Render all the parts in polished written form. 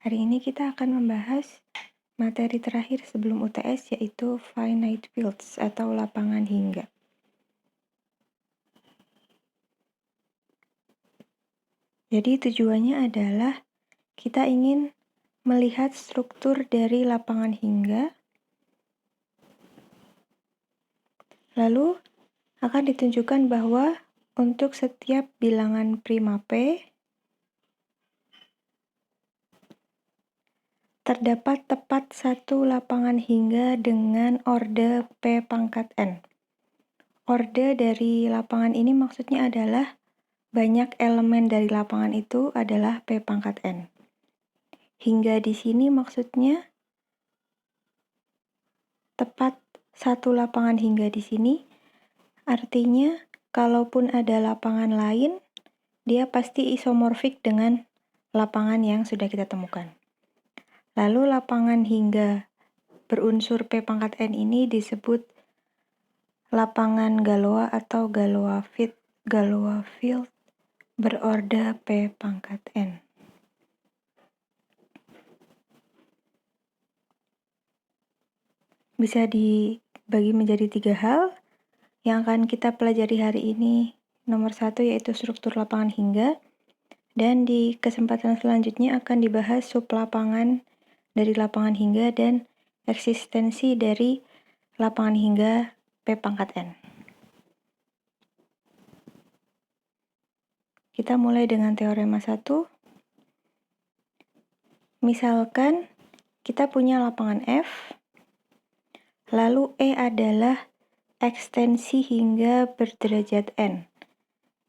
Hari ini kita akan membahas materi terakhir sebelum UTS, yaitu finite fields atau lapangan hingga. Jadi tujuannya adalah kita ingin melihat struktur dari lapangan hingga, lalu akan ditunjukkan bahwa untuk setiap bilangan prima P, terdapat tepat satu lapangan hingga dengan orde P pangkat N. Orde dari lapangan ini maksudnya adalah banyak elemen dari lapangan itu adalah P pangkat N. Hingga di sini maksudnya tepat satu lapangan hingga di sini, artinya kalaupun ada lapangan lain, dia pasti isomorfik dengan lapangan yang sudah kita temukan. Lalu lapangan hingga berunsur P pangkat N ini disebut lapangan Galois atau Galois field berorde P pangkat N. Bisa dibagi menjadi 3 hal yang akan kita pelajari hari ini. Nomor 1 yaitu struktur lapangan hingga, dan di kesempatan selanjutnya akan dibahas sublapangan dari lapangan hingga dan eksistensi dari lapangan hingga P pangkat N. Kita mulai dengan teorema 1. Misalkan kita punya lapangan F, lalu E adalah ekstensi hingga berderajat N.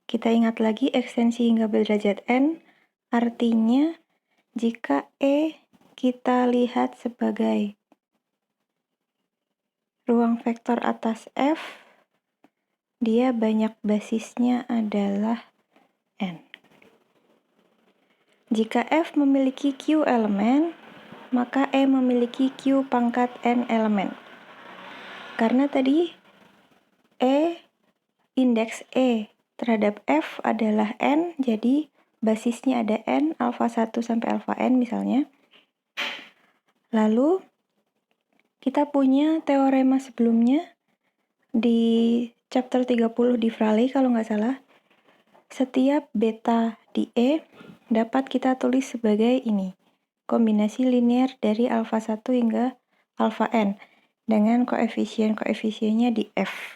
Kita ingat lagi ekstensi hingga berderajat N, artinya jika E kita lihat sebagai ruang vektor atas F, dia banyak basisnya adalah N. Jika F memiliki Q elemen, maka E memiliki Q pangkat N elemen. Karena tadi indeks E terhadap F adalah N, jadi basisnya ada N, alfa 1 sampai alfa N misalnya. Lalu kita punya teorema sebelumnya di chapter 30 di Fraley kalau nggak salah. Setiap beta di E dapat kita tulis sebagai ini, kombinasi linear dari alfa 1 hingga alfa N dengan koefisien-koefisiennya di F.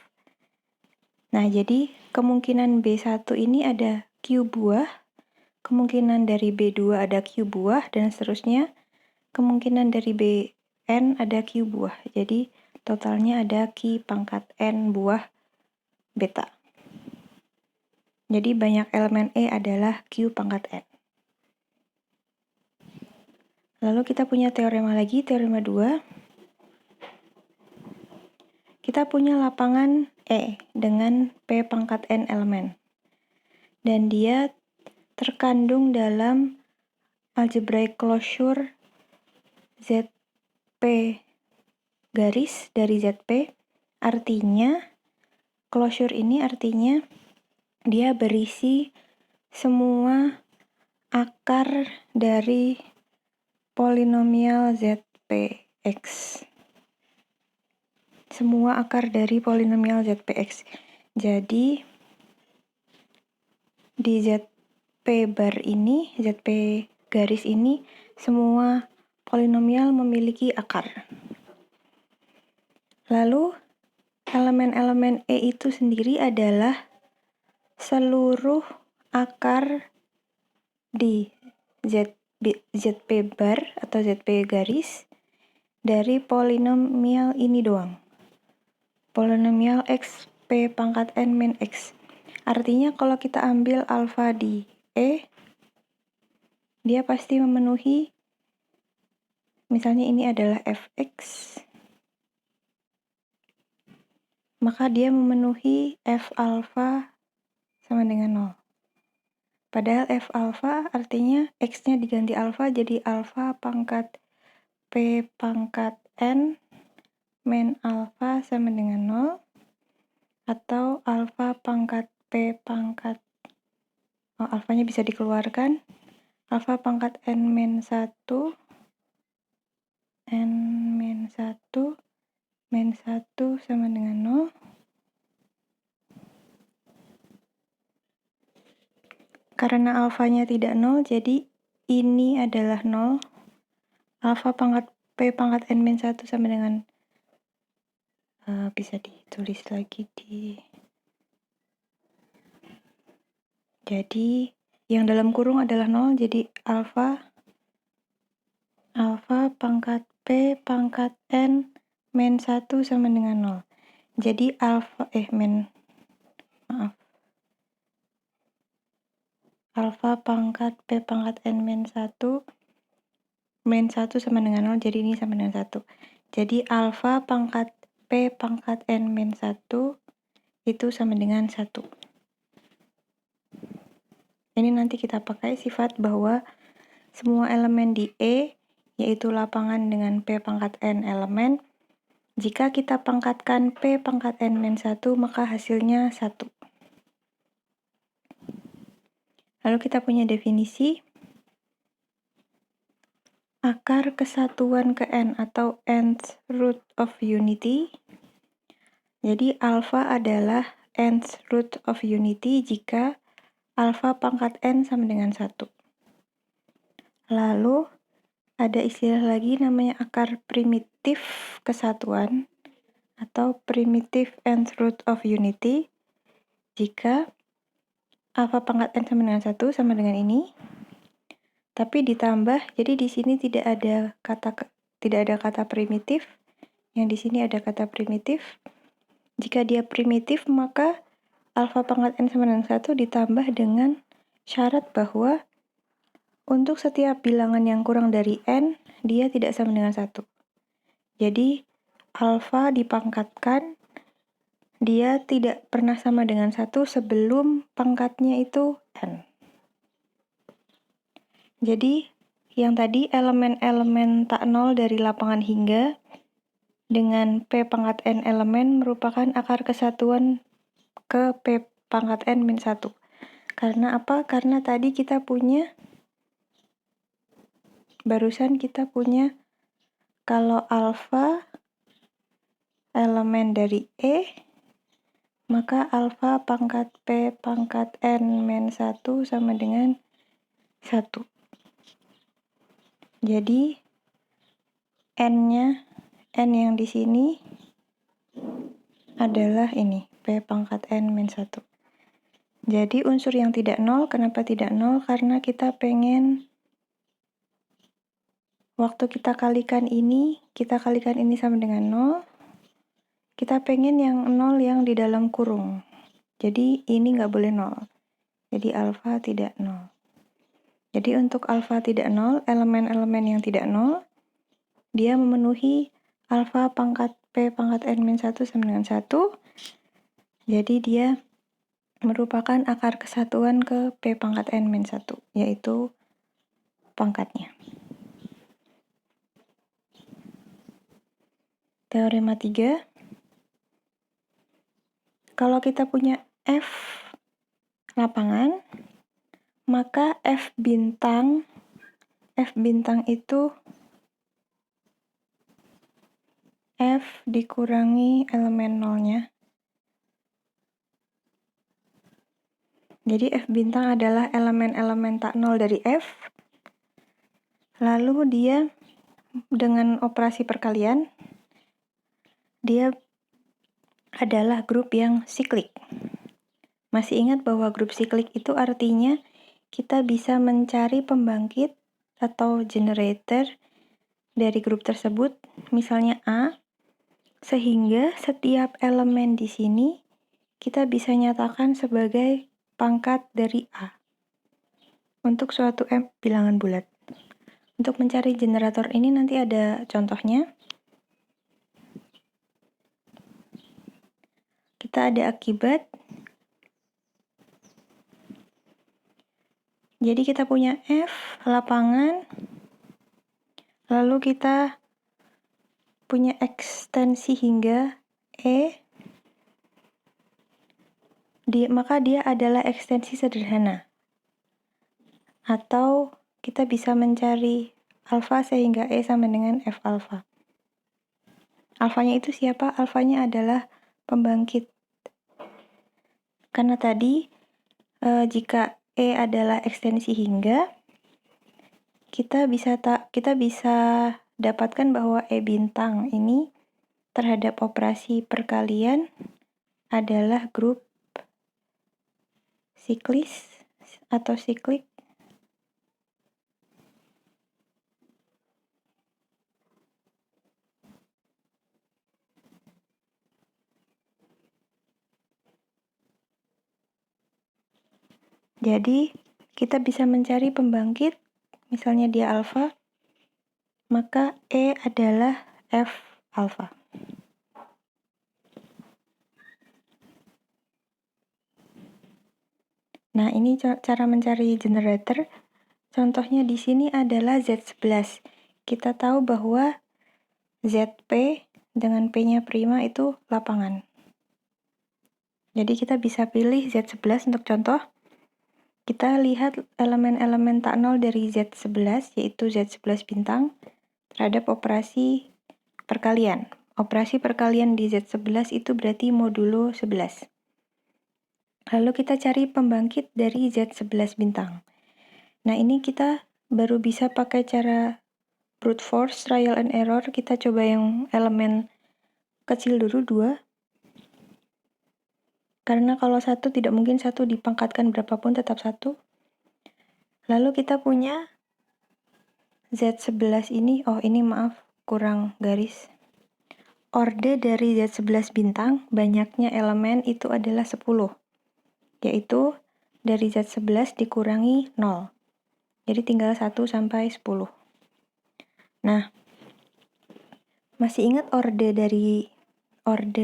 Nah, jadi kemungkinan B1 ini ada Q buah, kemungkinan dari B2 ada Q buah, dan seterusnya. Kemungkinan dari Bn ada Q buah. Jadi totalnya ada Q pangkat N buah beta. Jadi banyak elemen E adalah Q pangkat N. Lalu kita punya teorema lagi, teorema 2. Kita punya lapangan E dengan P pangkat N elemen. Dan dia terkandung dalam algebraic closure ZP garis dari ZP. Artinya, closure ini artinya dia berisi semua akar dari polinomial ZPX. Semua akar dari polinomial ZPX. Jadi, di ZP bar ini, ZP garis ini, semua polinomial memiliki akar. Lalu, elemen-elemen E itu sendiri adalah seluruh akar di ZP bar atau ZP garis dari polinomial ini doang. Polinomial X P pangkat N min X. Artinya kalau kita ambil alfa di E, dia pasti memenuhi, misalnya ini adalah Fx, maka dia memenuhi F alfa sama dengan 0. Padahal F alfa artinya X-nya diganti alfa jadi alfa pangkat P pangkat N min alfa sama dengan 0, atau alfa pangkat P pangkat, alfanya bisa dikeluarkan, alfa pangkat n-1, n-1 sama dengan 0. Karena alfanya tidak 0, jadi ini adalah 0. Alfa pangkat P pangkat n-1 sama dengan, bisa ditulis lagi jadi yang dalam kurung adalah 0, jadi alfa pangkat P pangkat n-1 sama dengan 0. Jadi alfa pangkat P pangkat n-1 sama dengan 0, jadi ini sama dengan 1. Jadi alfa pangkat P pangkat n-1 itu sama dengan 1. Ini nanti kita pakai sifat bahwa semua elemen di E, yaitu lapangan dengan P pangkat n elemen, jika kita pangkatkan P pangkat n-1, maka hasilnya 1. Lalu kita punya definisi. Akar kesatuan ke n atau nth root of unity. Jadi alfa adalah nth root of unity jika alfa pangkat n sama dengan 1. Lalu ada istilah lagi namanya akar primitif kesatuan atau primitive nth root of unity jika alfa pangkat n sama dengan 1 sama dengan ini. Tapi ditambah, jadi di sini tidak ada kata primitif. Yang di sini ada kata primitif. Jika dia primitif, maka alfa pangkat n sama dengan 1 ditambah dengan syarat bahwa untuk setiap bilangan yang kurang dari n, dia tidak sama dengan 1. Jadi, alfa dipangkatkan, dia tidak pernah sama dengan 1 sebelum pangkatnya itu n. Jadi, yang tadi elemen-elemen tak nol dari lapangan hingga dengan P pangkat n elemen merupakan akar kesatuan ke P pangkat n-1. Karena apa? Karena tadi barusan kita punya kalau alfa elemen dari E, maka alfa pangkat P pangkat n-1 sama dengan 1. Jadi, n yang di sini adalah ini, P pangkat n-1. Jadi, unsur yang tidak nol, kenapa tidak nol? Karena kita pengen, waktu kita kalikan ini sama dengan 0, kita pengen yang 0 yang di dalam kurung. Jadi, ini nggak boleh 0. Jadi, alfa tidak 0. Jadi untuk alfa tidak 0, elemen-elemen yang tidak 0, dia memenuhi alfa pangkat P pangkat n-1 sama dengan 1. Jadi dia merupakan akar kesatuan ke P pangkat n-1, yaitu pangkatnya. Teorema 3. Kalau kita punya F lapangan, maka F bintang itu F dikurangi elemen nolnya. Jadi F bintang adalah elemen-elemen tak nol dari F. Lalu dia dengan operasi perkalian, dia adalah grup yang siklik. Masih ingat bahwa grup siklik itu artinya kita bisa mencari pembangkit atau generator dari grup tersebut, misalnya A, sehingga setiap elemen di sini kita bisa nyatakan sebagai pangkat dari A untuk suatu bilangan bulat. Untuk mencari generator ini nanti ada contohnya. Kita ada akibat. Jadi kita punya F lapangan, lalu kita punya ekstensi hingga E, maka dia adalah ekstensi sederhana. Atau kita bisa mencari alfa sehingga E sama dengan F alfa. Alfanya itu siapa? Alfanya adalah pembangkit. Karena tadi jika E adalah ekstensi hingga, kita bisa dapatkan bahwa E bintang ini terhadap operasi perkalian adalah grup siklis atau siklik. Jadi, kita bisa mencari pembangkit, misalnya dia alfa, maka E adalah F alfa. Nah, ini cara mencari generator. Contohnya di sini adalah Z11. Kita tahu bahwa ZP dengan P-nya prima itu lapangan. Jadi kita bisa pilih Z11 untuk contoh. Kita lihat elemen-elemen tak nol dari Z11, yaitu Z11 bintang, terhadap operasi perkalian. Operasi perkalian di Z11 itu berarti modulo 11. Lalu kita cari pembangkit dari Z11 bintang. Nah, ini kita baru bisa pakai cara brute force, trial and error. Kita coba yang elemen kecil dulu, 2. Karena kalau 1 tidak mungkin 1 dipangkatkan berapapun tetap 1. Lalu kita punya Z11 ini, ini maaf, kurang garis. Orde dari Z11 bintang, banyaknya elemen itu adalah 10. Yaitu dari Z11 dikurangi 0. Jadi tinggal 1 sampai 10. Nah, masih ingat orde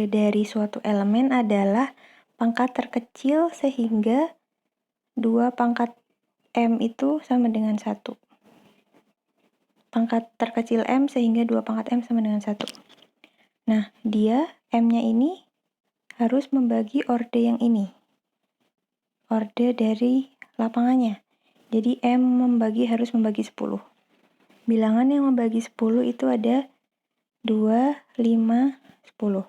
dari suatu elemen adalah pangkat terkecil sehingga 2 pangkat M itu sama dengan 1. Pangkat terkecil M sehingga 2 pangkat M sama dengan 1. Nah, dia M-nya ini harus membagi orde yang ini. Orde dari lapangannya. Jadi M harus membagi 10. Bilangan yang membagi 10 itu ada 2, 5, 10.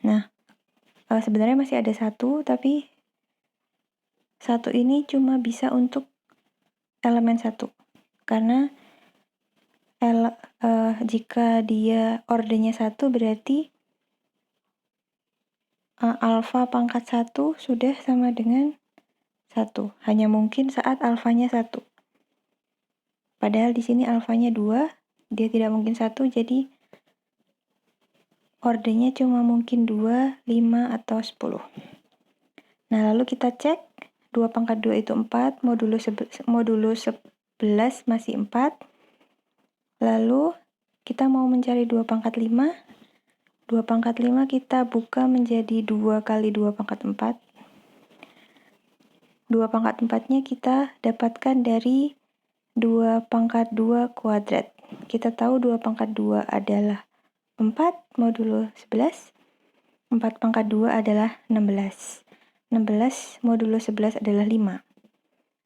Nah, sebenarnya masih ada 1, tapi 1 ini cuma bisa untuk elemen 1. Karena jika dia ordenya 1 berarti alfa pangkat 1 sudah sama dengan 1. Hanya mungkin saat alfanya 1. Padahal di sini alfanya 2, dia tidak mungkin 1, jadi ordenya cuma mungkin 2, 5, atau 10. Nah, lalu kita cek 2 pangkat 2 itu 4, modulo 11 masih 4. Lalu kita mau mencari 2 pangkat 5. 2 pangkat 5 kita buka menjadi 2 kali 2 pangkat 4. 2 pangkat 4-nya kita dapatkan dari 2 pangkat 2 kuadrat. Kita tahu 2 pangkat 2 adalah 4 modulo 11. 4 pangkat 2 adalah 16. 16 modulo 11 adalah 5.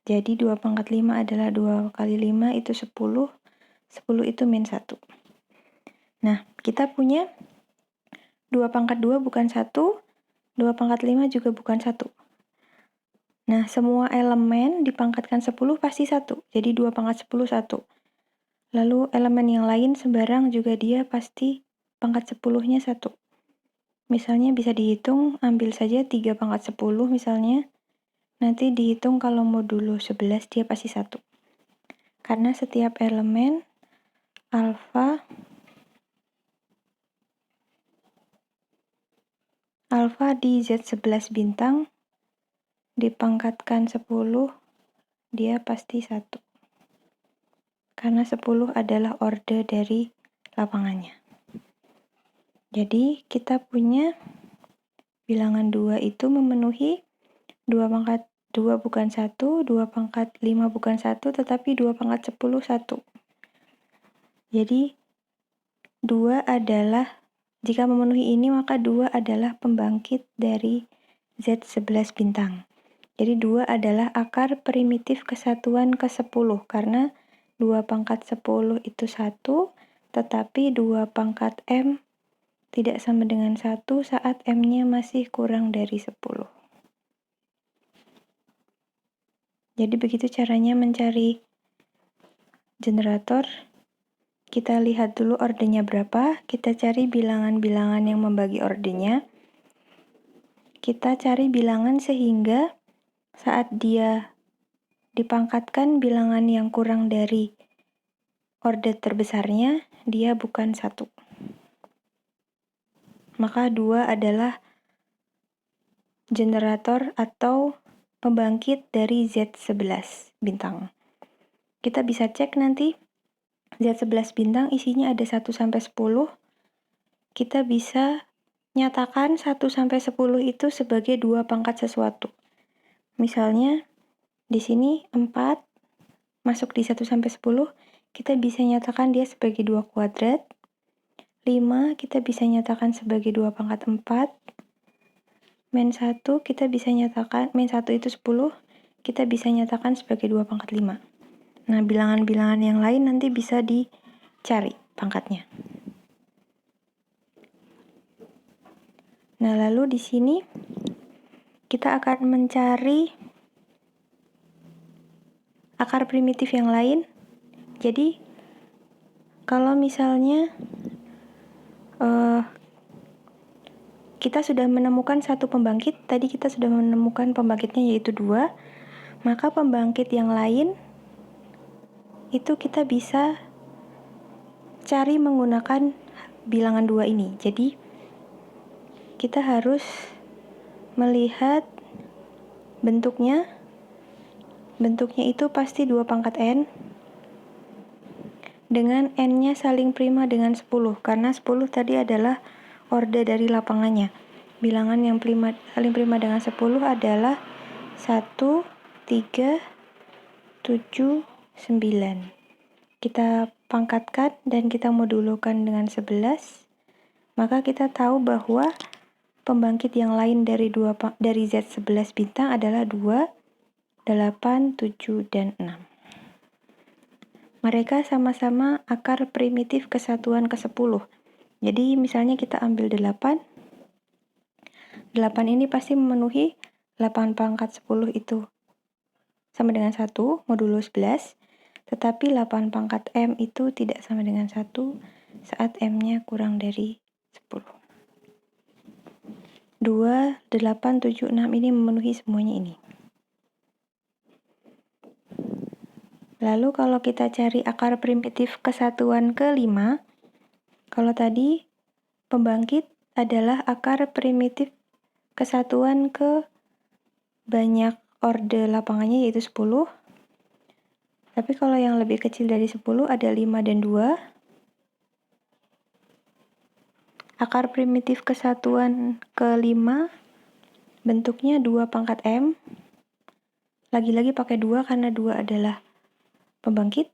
Jadi 2 pangkat 5 adalah 2 kali 5 itu 10. 10 itu min 1. Nah, kita punya 2 pangkat 2 bukan 1, 2 pangkat 5 juga bukan 1. Nah, semua elemen dipangkatkan 10 pasti 1. Jadi 2 pangkat 10, 1. Lalu elemen yang lain sembarang juga dia pasti pangkat 10-nya 1. Misalnya bisa dihitung, ambil saja 3 pangkat 10 misalnya. Nanti dihitung kalau modulo 11 dia pasti 1. Karena setiap elemen alfa di Z11 bintang dipangkatkan 10, dia pasti 1. Karena 10 adalah orde dari lapangannya. Jadi kita punya bilangan 2 itu memenuhi 2 pangkat 2 bukan 1, 2 pangkat 5 bukan 1, tetapi 2 pangkat 10, 1. Jadi 2 adalah, jika memenuhi ini maka 2 adalah pembangkit dari Z11 bintang. Jadi 2 adalah akar primitif kesatuan ke-10, karena 2 pangkat 10 itu 1, tetapi 2 pangkat M tidak sama dengan 1 saat M-nya masih kurang dari 10. Jadi begitu caranya mencari generator. Kita lihat dulu ordenya berapa, kita cari bilangan-bilangan yang membagi ordenya. Kita cari bilangan sehingga saat dia dipangkatkan bilangan yang kurang dari orde terbesarnya, dia bukan 1. Maka 2 adalah generator atau pembangkit dari Z11 bintang. Kita bisa cek nanti Z11 bintang isinya ada 1 sampai 10. Kita bisa nyatakan 1 sampai 10 itu sebagai 2 pangkat sesuatu. Misalnya di sini 4 masuk di 1 sampai 10, kita bisa nyatakan dia sebagai 2 kuadrat. 5 kita bisa nyatakan sebagai 2 pangkat 4. Min 1 kita bisa nyatakan, min 1 itu 10, kita bisa nyatakan sebagai 2 pangkat 5. Nah, bilangan-bilangan yang lain nanti bisa dicari pangkatnya. Nah, lalu di sini kita akan mencari akar primitif yang lain. Jadi, kalau misalnya kita sudah menemukan satu pembangkit, tadi kita sudah menemukan pembangkitnya yaitu 2, maka pembangkit yang lain itu kita bisa cari menggunakan bilangan 2 ini. Jadi, kita harus melihat bentuknya. Bentuknya itu pasti 2 pangkat N dengan N-nya saling prima dengan 10, karena 10 tadi adalah orde dari lapangannya. Bilangan yang saling prima dengan 10 adalah 1, 3, 7, 9. Kita pangkatkan dan kita modulukan dengan 11, maka kita tahu bahwa pembangkit yang lain dari Z11 bintang adalah 2, 8, 7, dan 6. Mereka sama-sama akar primitif kesatuan ke-10. Jadi misalnya kita ambil 8. 8 ini pasti memenuhi 8 pangkat 10 itu sama dengan 1, modulo 11. Tetapi 8 pangkat M itu tidak sama dengan 1 saat M-nya kurang dari 10. 2, 8, 7, 6 ini memenuhi semuanya ini. Lalu kalau kita cari akar primitif kesatuan ke-5, kalau tadi pembangkit adalah akar primitif kesatuan ke banyak orde lapangannya yaitu 10. Tapi kalau yang lebih kecil dari 10 ada 5 dan 2. Akar primitif kesatuan ke-5 bentuknya 2 pangkat M. Lagi-lagi pakai 2 karena 2 adalah pembangkit.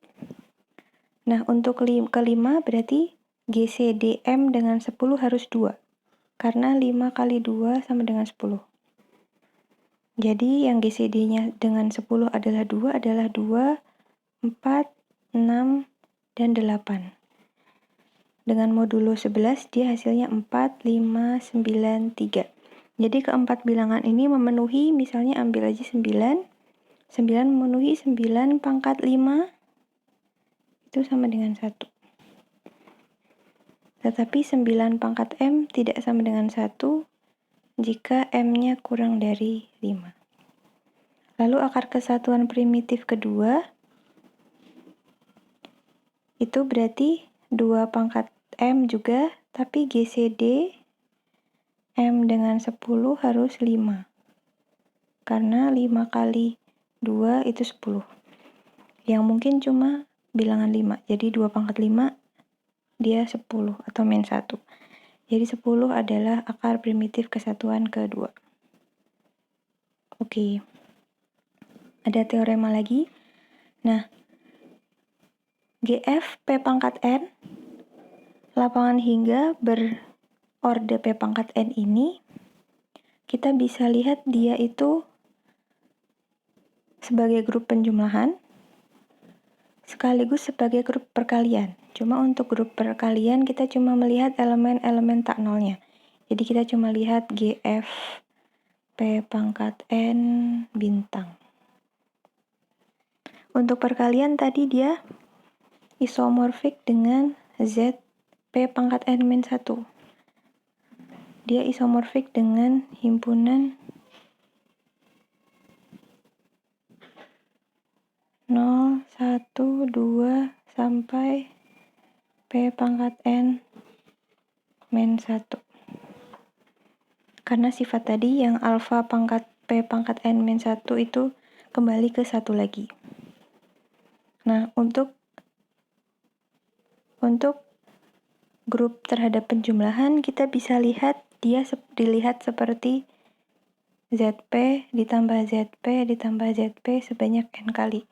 Nah, untuk ke-5 berarti GCDM dengan 10 harus 2. Karena 5 kali 2 sama dengan 10. Jadi yang GCD-nya dengan 10 adalah 2 adalah 2, 4, 6, dan 8. Dengan modulo 11 dia hasilnya 4, 5, 9, 3. Jadi keempat bilangan ini memenuhi, misalnya ambil aja 9. 9 memenuhi 9 pangkat 5 itu sama dengan 1. Tetapi 9 pangkat M tidak sama dengan 1 jika M-nya kurang dari 5. Lalu akar kesatuan primitif kedua itu berarti 2 pangkat M juga, tapi GCD M dengan 10 harus 5. Karena 5 kali 2 itu 10. Yang mungkin cuma bilangan 5. Jadi 2 pangkat 5 dia 10 atau min 1. Jadi 10 adalah akar primitif kesatuan kedua. Oke. Ada teorema lagi. Nah, GF P pangkat N, lapangan hingga berorde P pangkat N ini, kita bisa lihat dia itu sebagai grup penjumlahan sekaligus sebagai grup perkalian. Cuma untuk grup perkalian kita cuma melihat elemen-elemen tak nolnya. Jadi kita cuma lihat GF P pangkat N bintang. Untuk perkalian tadi dia isomorfik dengan Z P pangkat N-1. Dia isomorfik dengan himpunan 0, 1, 2, sampai P pangkat N min 1. Karena sifat tadi yang alfa pangkat P pangkat N min 1 itu kembali ke 1 lagi. Nah, untuk grup terhadap penjumlahan kita bisa lihat dia dilihat seperti ZP ditambah ZP ditambah ZP sebanyak N kali.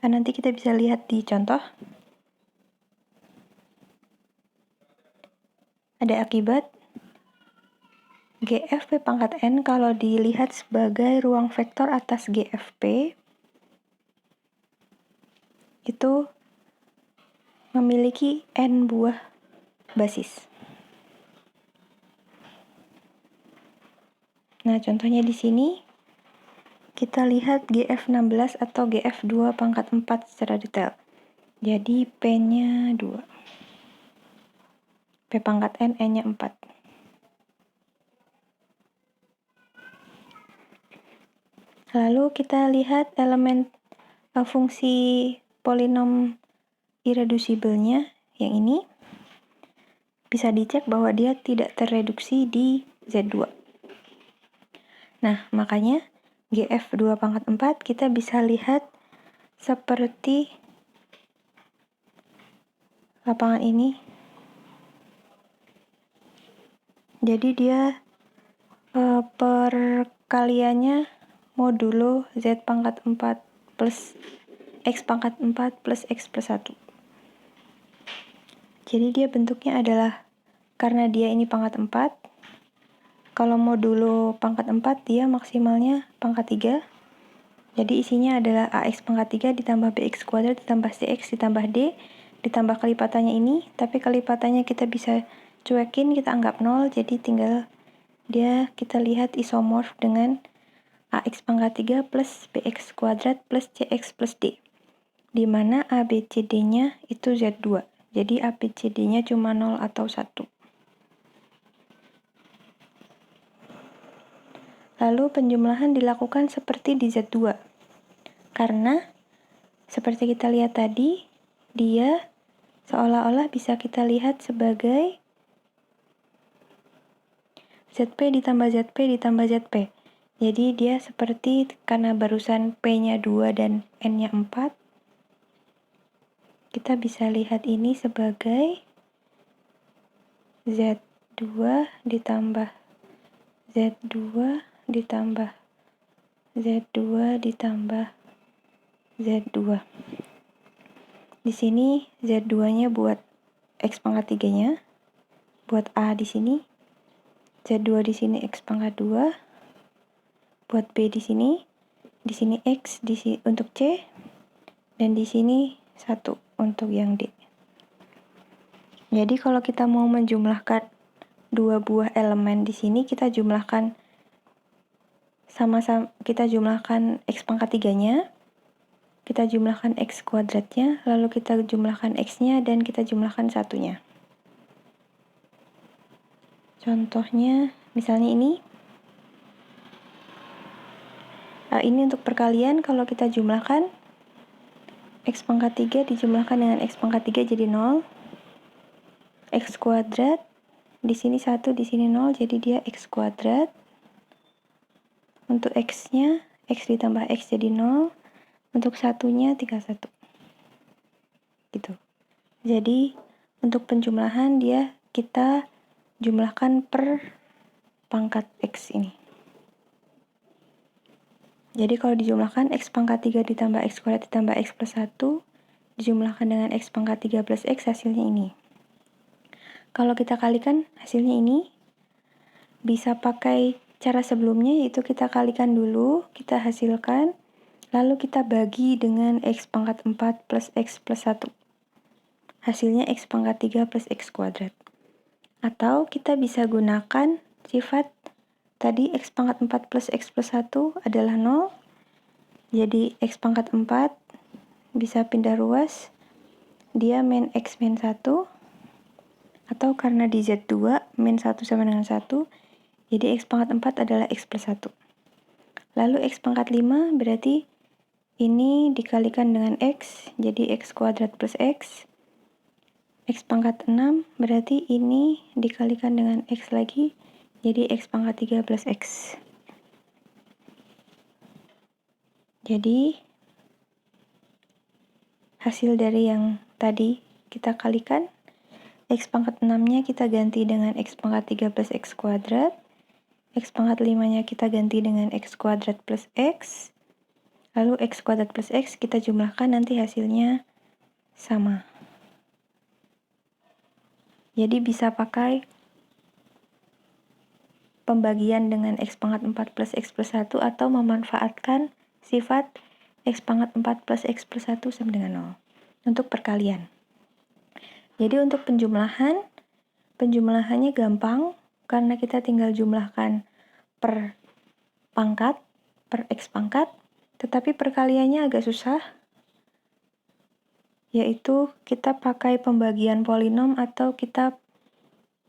Nah, nanti kita bisa lihat di contoh. Ada akibat GFP pangkat N kalau dilihat sebagai ruang vektor atas GFP itu memiliki N buah basis. Nah, contohnya di sini kita lihat GF16 atau GF2 pangkat 4 secara detail. Jadi P-nya 2. P pangkat N, N-nya 4. Lalu kita lihat elemen fungsi polinom irredusibelnya yang ini. Bisa dicek bahwa dia tidak terreduksi di Z2. Nah, makanya GF2 pangkat 4 kita bisa lihat seperti lapangan ini. Jadi dia perkaliannya modulo Z pangkat 4 plus X pangkat 4 plus X plus 1. Jadi dia bentuknya adalah, karena dia ini pangkat 4, kalau modulo pangkat 4 dia maksimalnya pangkat 3. Jadi isinya adalah AX pangkat 3 ditambah BX kuadrat ditambah CX ditambah D ditambah kelipatannya ini, tapi kelipatannya kita bisa cuekin, kita anggap 0, jadi tinggal dia kita lihat isomorf dengan AX pangkat 3 plus BX kuadrat plus CX plus D, di mana ABCD-nya itu Z2. Jadi ABCD-nya cuma 0 atau 1. Lalu penjumlahan dilakukan seperti di Z2. Karena seperti kita lihat tadi, dia seolah-olah bisa kita lihat sebagai ZP ditambah ZP ditambah ZP. Jadi dia seperti, karena barusan P-nya 2 dan N-nya 4, kita bisa lihat ini sebagai Z2 ditambah Z2 ditambah Z2 ditambah Z2. Di sini Z2-nya buat X pangkat 3-nya, buat A di sini, Z2 di sini X pangkat 2, buat B di sini X di sini untuk C, dan di sini 1 untuk yang D. Jadi kalau kita mau menjumlahkan dua buah elemen di sini, kita jumlahkan sama-sama, kita jumlahkan X pangkat 3-nya, kita jumlahkan X kuadratnya, lalu kita jumlahkan X-nya, dan kita jumlahkan 1-nya. Contohnya, misalnya ini. Ini untuk perkalian, kalau kita jumlahkan, X pangkat 3 dijumlahkan dengan X pangkat 3 jadi 0. X kuadrat, di sini 1, di sini 0, jadi dia X kuadrat. Untuk X-nya, X ditambah X jadi 0. Untuk 1-nya tinggal 1. Gitu. Jadi, untuk penjumlahan dia kita jumlahkan per pangkat X ini. Jadi kalau dijumlahkan X pangkat 3 ditambah X kuadrat ditambah X plus 1, dijumlahkan dengan X pangkat 3 plus X, hasilnya ini. Kalau kita kalikan hasilnya ini, bisa pakai cara sebelumnya, yaitu kita kalikan dulu, kita hasilkan, Lalu kita bagi dengan X pangkat 4 plus X plus 1. Hasilnya X pangkat 3 plus X kuadrat. Atau kita bisa gunakan sifat tadi X pangkat 4 plus X plus 1 adalah 0. Jadi X pangkat 4 bisa pindah ruas. Dia min X min 1. Atau karena di Z2 min 1 sama dengan 1. Jadi X pangkat 4 adalah X plus 1. Lalu X pangkat 5 berarti ini dikalikan dengan X. Jadi X kuadrat plus X. X pangkat 6 berarti ini dikalikan dengan X lagi. Jadi X pangkat 3 plus X. Jadi hasil dari yang tadi kita kalikan, X pangkat 6-nya kita ganti dengan X pangkat 3 plus X kuadrat. X pangkat 5-nya kita ganti dengan X kuadrat plus X. Lalu X kuadrat plus X kita jumlahkan, nanti hasilnya sama. Jadi bisa pakai pembagian dengan X pangkat 4 plus X plus 1 atau memanfaatkan sifat X pangkat 4 plus X plus 1 sama dengan 0 untuk perkalian. Jadi untuk penjumlahannya gampang karena kita tinggal jumlahkan per pangkat, per X pangkat, tetapi perkaliannya agak susah, yaitu kita pakai pembagian polinom atau kita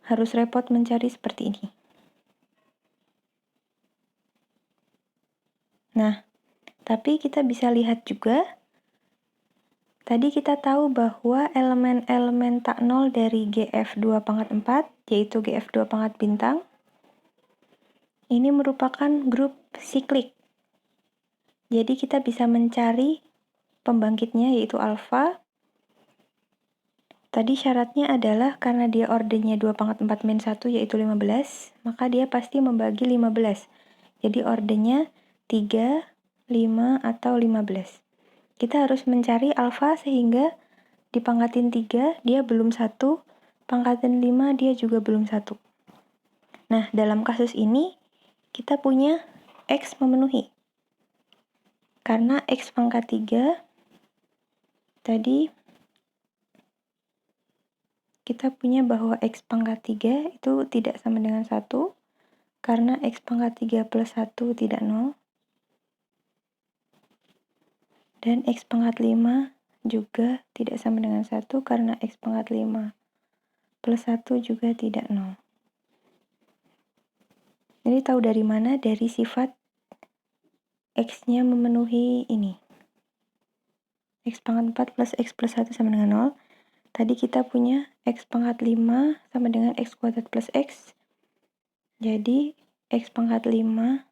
harus repot mencari seperti ini. Nah, tapi kita bisa lihat juga, tadi kita tahu bahwa elemen-elemen tak nol dari GF2 pangkat 4, yaitu GF2 pangkat bintang, ini merupakan grup siklik. Jadi kita bisa mencari pembangkitnya yaitu alfa. Tadi syaratnya adalah karena dia ordernya 2 pangkat 4 min 1 yaitu 15, maka dia pasti membagi 15. Jadi ordernya 3, 5, atau 15. Kita harus mencari alfa sehingga dipangkatin 3, dia belum 1, pangkatin 5, dia juga belum 1. Nah, dalam kasus ini, kita punya X memenuhi. Karena X pangkat 3, tadi kita punya bahwa X pangkat 3 itu tidak sama dengan 1, karena X pangkat 3 plus 1 tidak 0. Dan X pangkat 5 juga tidak sama dengan 1, karena X pangkat 5 plus 1 juga tidak 0. Jadi tahu dari mana? Dari sifat X-nya memenuhi ini. X pangkat 4 plus X plus 1 sama dengan 0. Tadi kita punya X pangkat 5 sama dengan X kuadrat plus X. Jadi X pangkat 5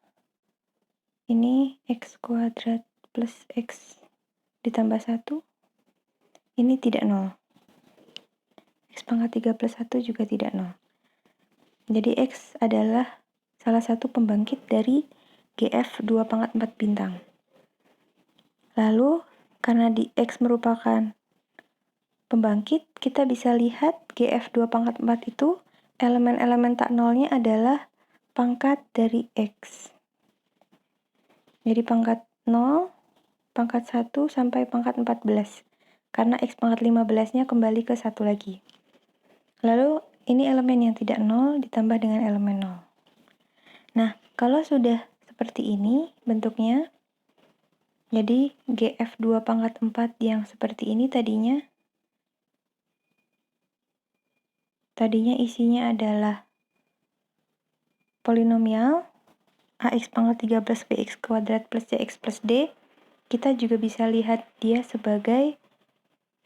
ini X kuadrat plus X ditambah 1. Ini tidak 0. X pangkat 3 plus 1 juga tidak 0. Jadi X adalah salah satu pembangkit dari GF 2 pangkat 4 bintang. Lalu, karena di X merupakan pembangkit, kita bisa lihat GF 2 pangkat 4 itu elemen-elemen tak nolnya adalah pangkat dari X. Jadi pangkat 0, pangkat 1, sampai pangkat 14. Karena X pangkat 15-nya kembali ke 1 lagi. Lalu, ini elemen yang tidak 0 ditambah dengan elemen 0. Nah, kalau sudah seperti ini bentuknya, jadi GF 2 pangkat 4 yang seperti ini tadinya isinya adalah polinomial AX pangkat 3 plus BX kuadrat plus CX plus D. Kita juga bisa lihat dia sebagai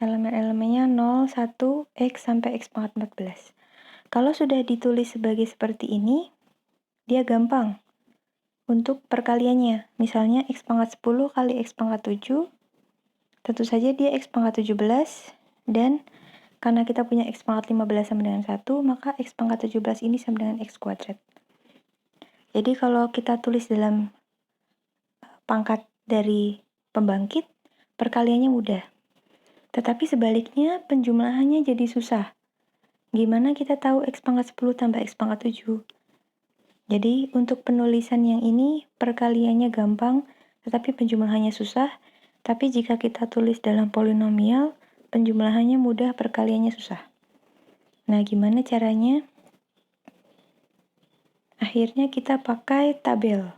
elemen-elemennya 0, 1, X sampai X pangkat 14. Kalau sudah ditulis sebagai seperti ini, dia gampang untuk perkaliannya. Misalnya X pangkat 10 kali X pangkat 7, tentu saja dia X pangkat 17, dan karena kita punya X pangkat 15 sama dengan 1, maka X pangkat 17 ini sama dengan X kuadrat. Jadi kalau kita tulis dalam pangkat dari pembangkit, perkaliannya mudah. Tetapi sebaliknya, penjumlahannya jadi susah. Gimana kita tahu X pangkat 10 tambah X pangkat 7? Jadi untuk penulisan yang ini, perkaliannya gampang, tetapi penjumlahannya susah. Tapi jika kita tulis dalam polinomial, penjumlahannya mudah, perkaliannya susah. Nah, gimana caranya? Akhirnya kita pakai tabel.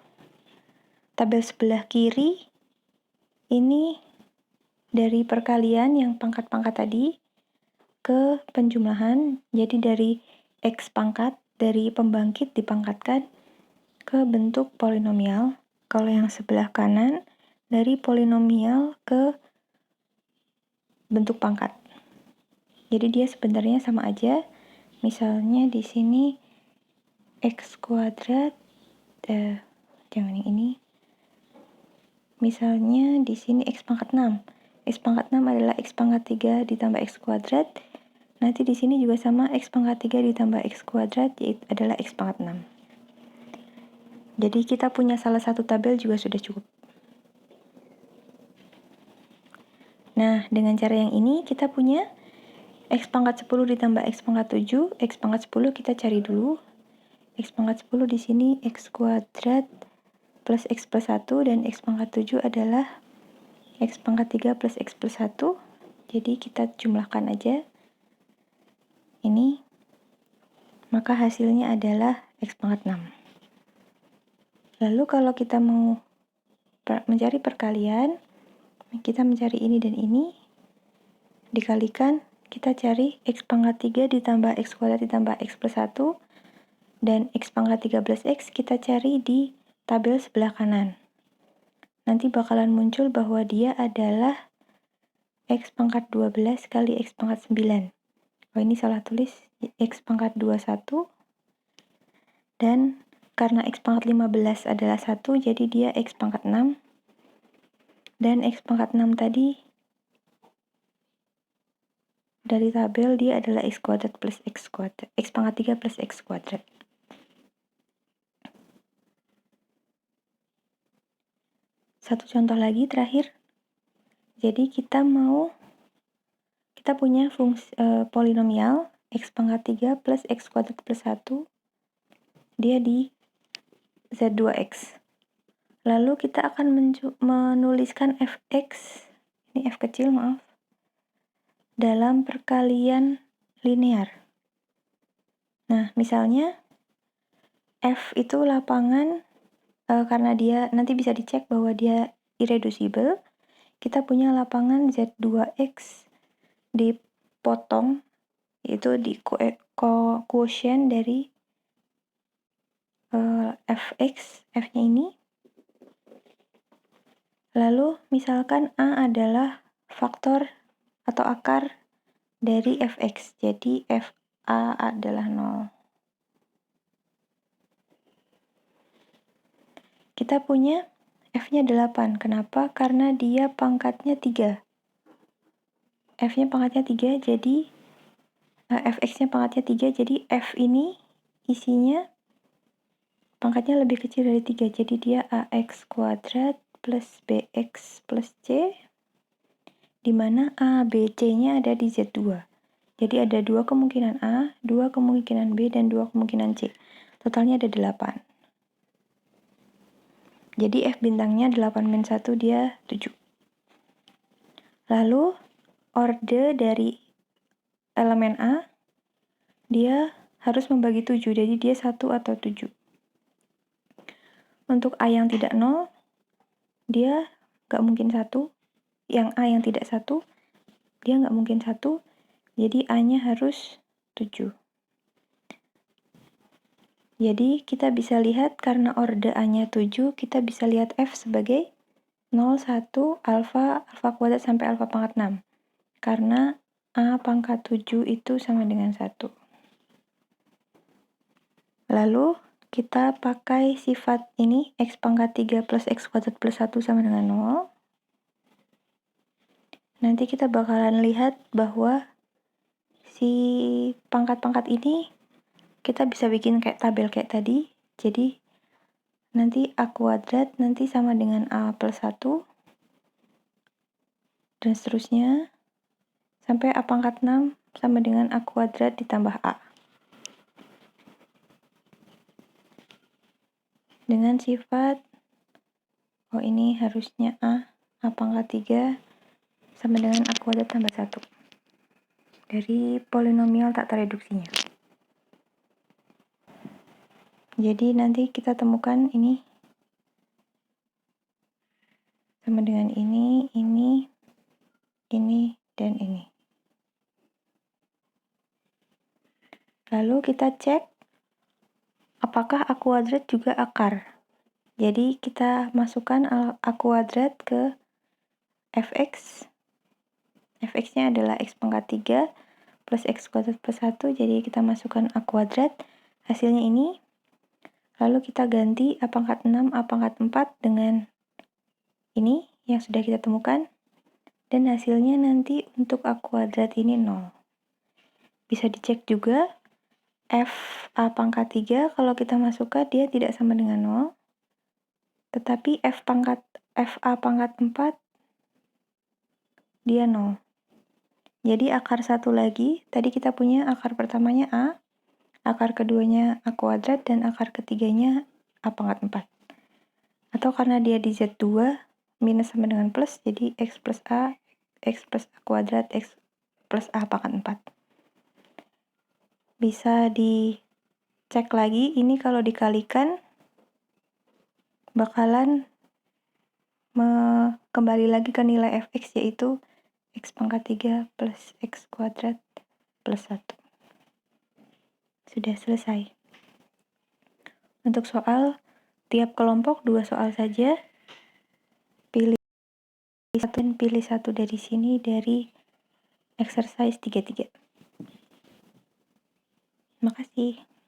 Tabel sebelah kiri ini dari perkalian yang pangkat-pangkat tadi ke penjumlahan. Jadi dari X pangkat, dari pembangkit dipangkatkan ke bentuk polinomial. Kalau yang sebelah kanan, dari polinomial ke bentuk pangkat. Jadi dia sebenarnya sama aja. Misalnya di sini X kuadrat, jangan yang ini. Misalnya di sini X pangkat 6. X pangkat 6 adalah X pangkat 3 ditambah X kuadrat. Nanti di sini juga sama, X pangkat 3 ditambah X kuadrat, yaitu adalah X pangkat 6. Jadi kita punya salah satu tabel juga sudah cukup. Nah, dengan cara yang ini kita punya X pangkat 10 ditambah X pangkat 7. X pangkat 10 kita cari dulu. X pangkat 10 di sini X kuadrat plus X plus 1, dan X pangkat 7 adalah X pangkat 3 plus X plus 1. Jadi kita jumlahkan aja ini, maka hasilnya adalah X pangkat 6. Lalu kalau kita mau mencari perkalian, kita mencari ini dan ini, dikalikan, kita cari X pangkat 3 ditambah X kuadrat ditambah X plus 1, dan X pangkat 13X kita cari di tabel sebelah kanan. Nanti bakalan muncul bahwa dia adalah X pangkat 12 kali X pangkat 9. Oh, ini salah tulis, X pangkat 21, dan karena X pangkat 15 adalah 1, jadi dia X pangkat 6, dan X pangkat 6 tadi dari tabel dia adalah X kuadrat plus X kuadrat, X pangkat 3 plus X kuadrat. Satu contoh lagi terakhir. Jadi kita punya fungsi polinomial X pangkat 3 plus X kuadrat plus 1, dia di Z2X. Lalu kita akan menuliskan fx, ini f kecil maaf, dalam perkalian linear. Nah, misalnya f itu lapangan, karena dia nanti bisa dicek bahwa dia irreducible, kita punya lapangan Z2X dipotong, yaitu di quotient dari fx, f-nya ini. Lalu misalkan A adalah faktor atau akar dari fx, jadi fa adalah 0. Kita punya f-nya 8. Kenapa? Karena dia pangkatnya 3. F-nya pangkatnya 3, jadi fx-nya pangkatnya 3, jadi f ini isinya pangkatnya lebih kecil dari 3, jadi dia ax kuadrat plus bx plus c, di mana a, b, c-nya ada di Z2. Jadi ada 2 kemungkinan A, 2 kemungkinan B, dan 2 kemungkinan C. Totalnya ada 8. Jadi F bintangnya 8-1 dia 7. Lalu orde dari elemen A, dia harus membagi 7, jadi dia 1 atau 7. Untuk A yang tidak 0, dia nggak mungkin 1. Yang A yang tidak 1, dia nggak mungkin 1, jadi A-nya harus 7. Jadi kita bisa lihat karena orde A-nya 7, kita bisa lihat F sebagai 0, 1, alfa kuadrat sampai alfa pangkat 6. Karena A pangkat 7 itu sama dengan 1. Lalu kita pakai sifat ini, X pangkat 3 plus X kuadrat plus 1 sama dengan 0. Nanti kita bakalan lihat bahwa si pangkat-pangkat ini kita bisa bikin kayak tabel kayak tadi. Jadi nanti A kuadrat nanti sama dengan A plus 1, dan seterusnya sampai A pangkat 6 sama dengan A kuadrat ditambah A. Dengan sifat Oh, ini harusnya A pangkat 3 sama dengan A kuadrat tambah 1 dari polinomial tak tereduksinya. Jadi nanti kita temukan ini sama dengan ini, dan ini. Lalu kita cek apakah A kuadrat juga akar. Jadi kita masukkan A kuadrat ke fx. Fx-nya adalah x pangkat 3 plus x kuadrat plus 1, jadi kita masukkan A kuadrat. Hasilnya ini. Lalu kita ganti A pangkat 6, A pangkat 4 dengan ini yang sudah kita temukan. Dan hasilnya nanti untuk A kuadrat ini 0. Bisa dicek juga f A pangkat 3 kalau kita masukkan dia tidak sama dengan 0. Tetapi f A pangkat 4 dia 0. Jadi akar satu lagi, tadi kita punya akar pertamanya A, akar keduanya A kuadrat, dan akar ketiganya A pangkat 4. Atau karena dia di Z2, minus sama dengan plus, jadi X plus A kuadrat, X plus A pangkat 4. Bisa dicek lagi, ini kalau dikalikan, bakalan kembali lagi ke nilai fx, yaitu x pangkat 3 plus x kuadrat plus 1. Sudah selesai. Untuk soal, tiap kelompok 2 soal saja. Pilih satu dari sini dari exercise 33. Terima kasih.